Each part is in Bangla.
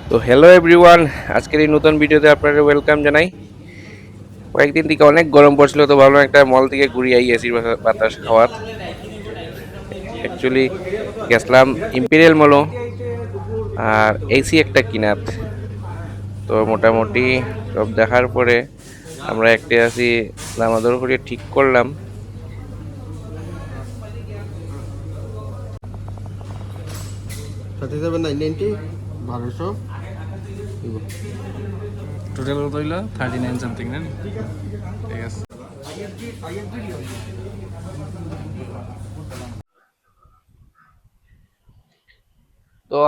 তো হ্যালো এভরিওয়ান, আজকের এই নতুন ভিডিওতে আপনাদের ওয়েলকাম জানাই। কয়েকদিন থেকে অনেক গরম পড়ছিল, তো ভাবলাম একটা মল থেকে ঘুরে আই এসির বাতাস খাওয়ার। অ্যাকচুয়ালি গেছিলাম ইম্পেরিয়াল মলও, আর এসি একটা কিনাত। তো মোটামুটি সব দেখার পরে আমরা একটা এসি দামাদর করে ঠিক করলাম। 37,990 1200 টোটাল কত হইলো 39 সামথিং না? ঠিক আছে। তো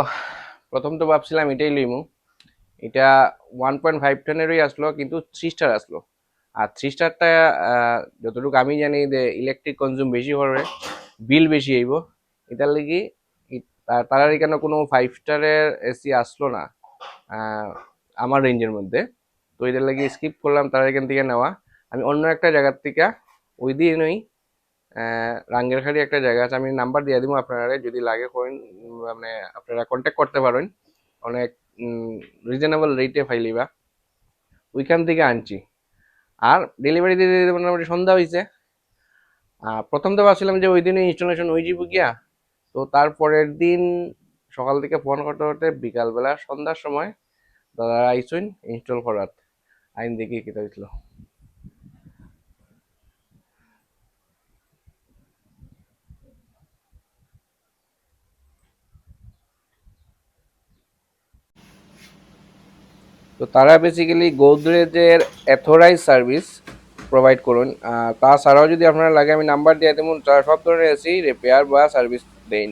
প্রথম তো ভাবছিলাম এটাই লইমু। এটা 1.5 টনেরই আসলো, কিন্তু 3 স্টার আসলো। আর 3 স্টারটা যতটুকু আমি জানি যে ইলেকট্রিক কনজিউম বেশি হবে, বিল বেশি আইব। এটার লাগি তার কেন কোনো 5 স্টারের এসি আসলো না আমার রেঞ্জের মধ্যে। তো এটার লাগি স্কিপ করলাম তার এখান থেকে নেওয়া। আমি অন্য একটা জায়গার থেকে ওই দিনই রাঙ্গেরখাড়ি একটা জায়গা আছে, আমি নাম্বার দিয়ে দিব আপনারা, যদি লাগে করেন মানে আপনারা কন্ট্যাক্ট করতে পারেন। অনেক রিজনেবল রেটে ফাইলিবা, ওইখান থেকে আনছি। আর ডেলিভারি দিতে দিতে মোটামুটি সন্ধ্যা হয়েছে। প্রথম তো ভাবছিলাম যে ওই দিনে ইনস্টলেশন হয়ে যাবো গিয়া। তো তারপরের দিন সকাল থেকে ফোন করতে করতে বিকালবেলা সন্ধ্যার সময় দাদা আইসুন ইনস্টল করার। আইন দেখি কি হয়েছিল। তো তারা বেসিক্যালি গোদরেজের অ্যাথোরাইজ সার্ভিস প্রোভাইড করুন। তাছাড়াও যদি আপনারা লাগে আমি নাম্বার দিয়ে দেবো, তারা সব ধরনের এসি রিপেয়ার বা সার্ভিস দেন।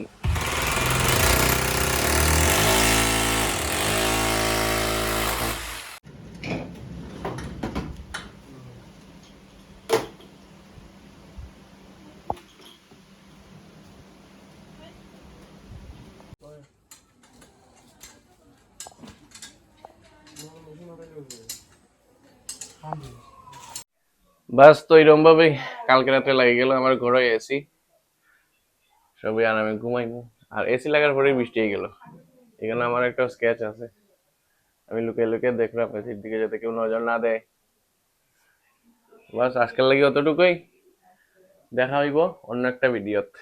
বাস তো এরকম ভাবেই কালকে রাতে লাগে গেল আমার ঘরে এসি সবই আরামে ঘুমাইমু। আর এসি লাগার পরেই বৃষ্টি হয়ে গেল। এখানে আমার একটা স্কেচ আছে, আমি লুকিয়ে লুকিয়ে দেখলাম এসির দিকে যাতে কেউ নজর না দেয়। বাস আজকের লাগে অতটুকুই, দেখা হইব অন্য একটা ভিডিওতে।